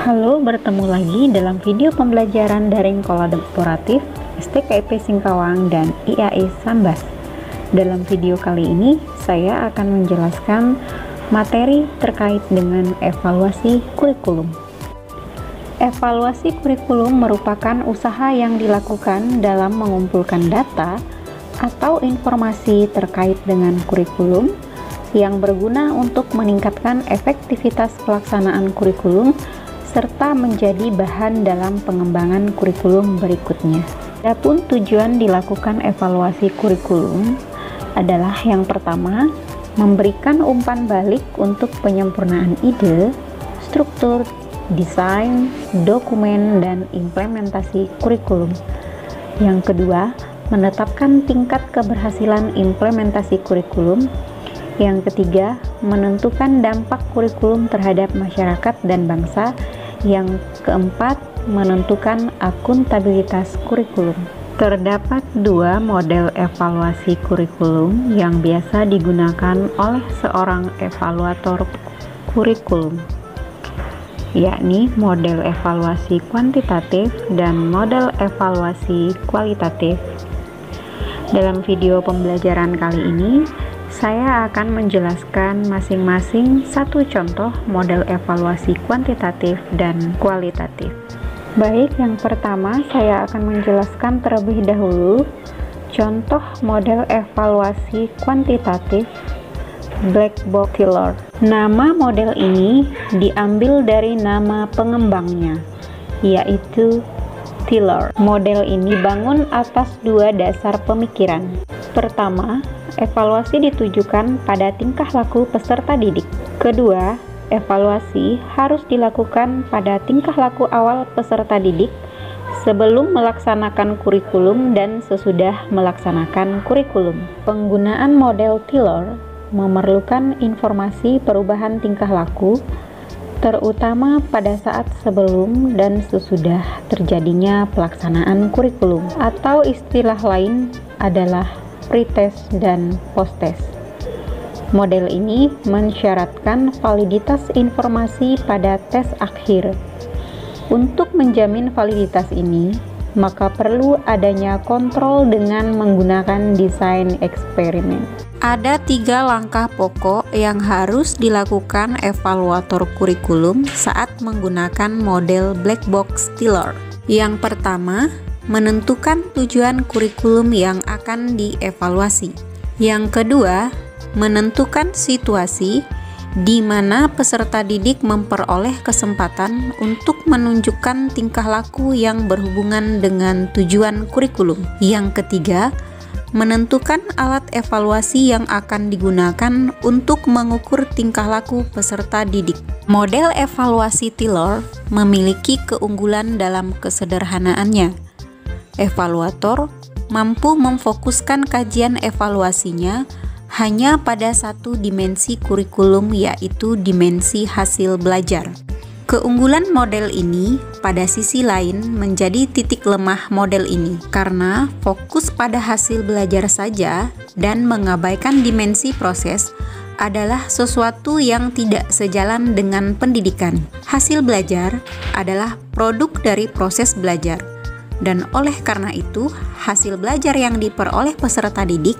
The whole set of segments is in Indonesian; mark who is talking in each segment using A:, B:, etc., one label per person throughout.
A: Halo, bertemu lagi dalam video pembelajaran daring kolaboratif STKIP Singkawang dan IAI Sambas. Dalam video kali ini, saya akan menjelaskan materi terkait dengan evaluasi kurikulum. Evaluasi kurikulum merupakan usaha yang dilakukan dalam mengumpulkan data atau informasi terkait dengan kurikulum yang berguna untuk meningkatkan efektivitas pelaksanaan kurikulum serta menjadi bahan dalam pengembangan kurikulum berikutnya. Adapun tujuan dilakukan evaluasi kurikulum adalah yang pertama, memberikan umpan balik untuk penyempurnaan ide, struktur, desain, dokumen, dan implementasi kurikulum. Yang kedua, menetapkan tingkat keberhasilan implementasi kurikulum. Yang ketiga, menentukan dampak kurikulum terhadap masyarakat dan bangsa. Yang keempat, menentukan akuntabilitas kurikulum. Terdapat dua model evaluasi kurikulum yang biasa digunakan oleh seorang evaluator kurikulum, yakni model evaluasi kuantitatif dan model evaluasi kualitatif. Dalam video pembelajaran kali ini, saya akan menjelaskan masing-masing satu contoh model evaluasi kuantitatif dan kualitatif. Baik, yang pertama saya akan menjelaskan terlebih dahulu contoh model evaluasi kuantitatif Black Box Tiller. Nama model ini diambil dari nama pengembangnya, yaitu Tiller. Model ini dibangun atas dua dasar pemikiran. Pertama, evaluasi ditujukan pada tingkah laku peserta didik. Kedua, evaluasi harus dilakukan pada tingkah laku awal peserta didik sebelum melaksanakan kurikulum dan sesudah melaksanakan kurikulum. Penggunaan model Tiller memerlukan informasi perubahan tingkah laku, terutama pada saat sebelum dan sesudah terjadinya pelaksanaan kurikulum, atau istilah lain adalah pre-test dan post-test. Model ini mensyaratkan validitas informasi pada tes akhir. Untuk menjamin validitas ini, maka perlu adanya kontrol dengan menggunakan desain eksperimen. Ada 3 langkah pokok yang harus dilakukan evaluator kurikulum saat menggunakan model Black Box Tiller. Yang pertama, menentukan tujuan kurikulum yang akan dievaluasi. Yang kedua, menentukan situasi di mana peserta didik memperoleh kesempatan untuk menunjukkan tingkah laku yang berhubungan dengan tujuan kurikulum. Yang ketiga, menentukan alat evaluasi yang akan digunakan untuk mengukur tingkah laku peserta didik. Model evaluasi Tiller memiliki keunggulan dalam kesederhanaannya. Evaluator mampu memfokuskan kajian evaluasinya hanya pada satu dimensi kurikulum, yaitu dimensi hasil belajar. Keunggulan model ini pada sisi lain menjadi titik lemah model ini karena fokus pada hasil belajar saja dan mengabaikan dimensi proses adalah sesuatu yang tidak sejalan dengan pendidikan. Hasil belajar adalah produk dari proses belajar. Dan oleh karena itu, hasil belajar yang diperoleh peserta didik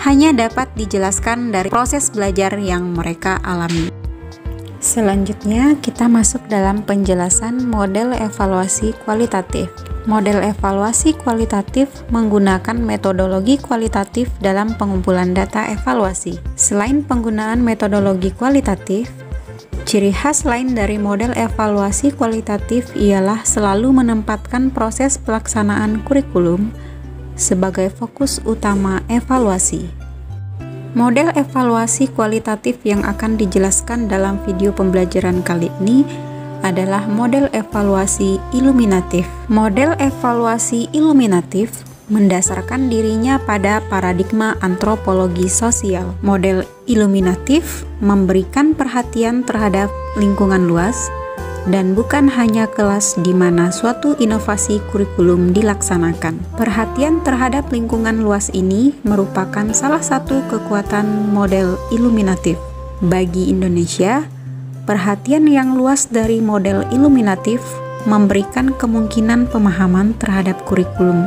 A: hanya dapat dijelaskan dari proses belajar yang mereka alami. Selanjutnya, kita masuk dalam penjelasan model evaluasi kualitatif. Model evaluasi kualitatif menggunakan metodologi kualitatif dalam pengumpulan data evaluasi. Selain penggunaan metodologi kualitatif, ciri khas lain dari model evaluasi kualitatif ialah selalu menempatkan proses pelaksanaan kurikulum sebagai fokus utama evaluasi. Model evaluasi kualitatif yang akan dijelaskan dalam video pembelajaran kali ini adalah model evaluasi iluminatif. Model evaluasi iluminatif mendasarkan dirinya pada paradigma antropologi sosial. Model iluminatif memberikan perhatian terhadap lingkungan luas dan bukan hanya kelas di mana suatu inovasi kurikulum dilaksanakan. Perhatian terhadap lingkungan luas ini merupakan salah satu kekuatan model iluminatif. Bagi Indonesia, perhatian yang luas dari model iluminatif memberikan kemungkinan pemahaman terhadap kurikulum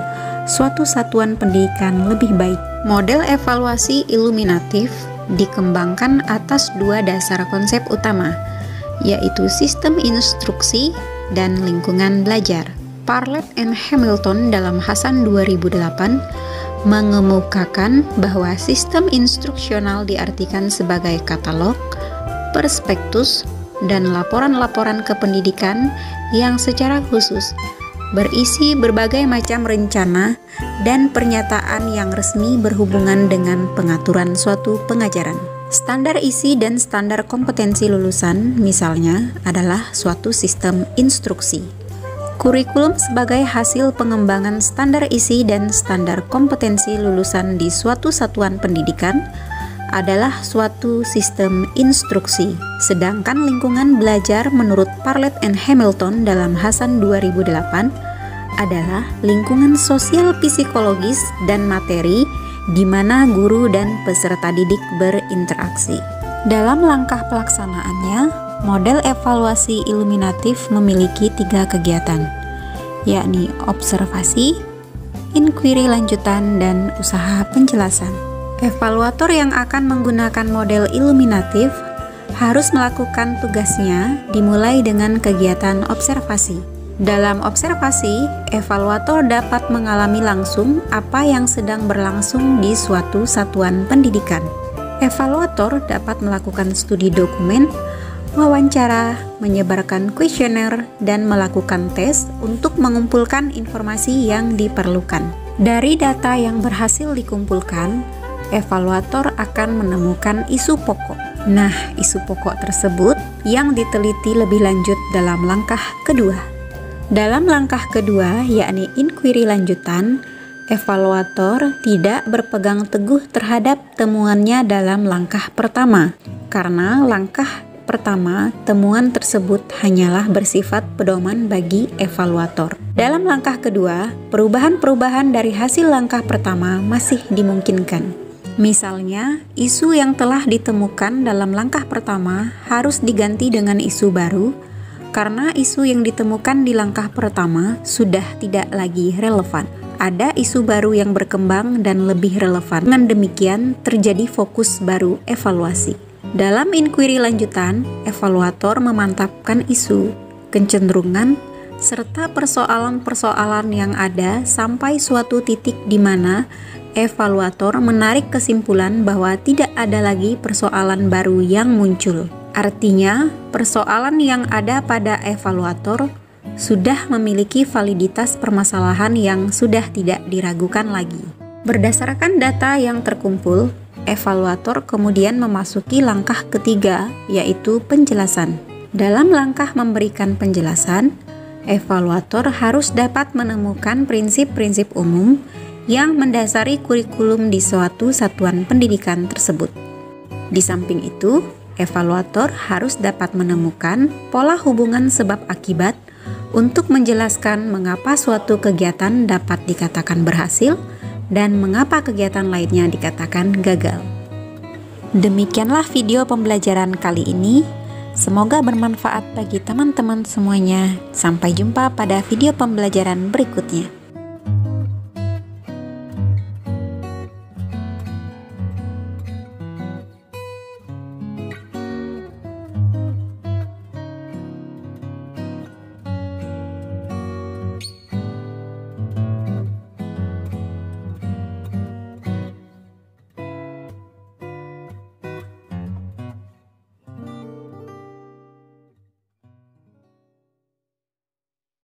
A: suatu satuan pendidikan lebih baik. Model evaluasi iluminatif dikembangkan atas dua dasar konsep utama, yaitu sistem instruksi dan lingkungan belajar. Parlet and Hamilton dalam Hasan 2008 mengemukakan bahwa sistem instruksional diartikan sebagai katalog, perspektus, dan laporan-laporan kependidikan yang secara khusus berisi berbagai macam rencana dan pernyataan yang resmi berhubungan dengan pengaturan suatu pengajaran. Standar isi dan standar kompetensi lulusan, misalnya, adalah suatu sistem instruksi. Kurikulum sebagai hasil pengembangan standar isi dan standar kompetensi lulusan di suatu satuan pendidikan adalah suatu sistem instruksi. Sedangkan lingkungan belajar menurut Parlet and Hamilton dalam Hasan 2008 adalah lingkungan sosial psikologis dan materi di mana guru dan peserta didik berinteraksi. Dalam langkah pelaksanaannya, model evaluasi iluminatif memiliki 3 kegiatan, yakni observasi, inquiry lanjutan, dan usaha penjelasan. Evaluator yang akan menggunakan model iluminatif harus melakukan tugasnya dimulai dengan kegiatan observasi. Dalam observasi, evaluator dapat mengalami langsung apa yang sedang berlangsung di suatu satuan pendidikan. Evaluator dapat melakukan studi dokumen, wawancara, menyebarkan kuesioner, dan melakukan tes untuk mengumpulkan informasi yang diperlukan. Dari data yang berhasil dikumpulkan, evaluator akan menemukan isu pokok. Nah, isu pokok tersebut yang diteliti lebih lanjut dalam langkah kedua. Dalam langkah kedua, yakni inquiry lanjutan, evaluator tidak berpegang teguh terhadap temuannya dalam langkah pertama, karena langkah pertama temuan tersebut hanyalah bersifat pedoman bagi evaluator. Dalam langkah kedua, perubahan-perubahan dari hasil langkah pertama masih dimungkinkan. Misalnya, isu yang telah ditemukan dalam langkah pertama harus diganti dengan isu baru, karena isu yang ditemukan di langkah pertama sudah tidak lagi relevan. Ada isu baru yang berkembang dan lebih relevan. Dengan demikian, terjadi fokus baru evaluasi. Dalam inquiry lanjutan, evaluator memantapkan isu, kecenderungan, serta persoalan-persoalan yang ada sampai suatu titik di mana evaluator menarik kesimpulan bahwa tidak ada lagi persoalan baru yang muncul. Artinya, persoalan yang ada pada evaluator sudah memiliki validitas permasalahan yang sudah tidak diragukan lagi. Berdasarkan data yang terkumpul, evaluator kemudian memasuki langkah ketiga, yaitu penjelasan. Dalam langkah memberikan penjelasan, evaluator harus dapat menemukan prinsip-prinsip umum yang mendasari kurikulum di suatu satuan pendidikan tersebut. Di samping itu, evaluator harus dapat menemukan pola hubungan sebab akibat untuk menjelaskan mengapa suatu kegiatan dapat dikatakan berhasil dan mengapa kegiatan lainnya dikatakan gagal. Demikianlah video pembelajaran kali ini. Semoga bermanfaat bagi teman-teman semuanya. Sampai jumpa pada video pembelajaran berikutnya.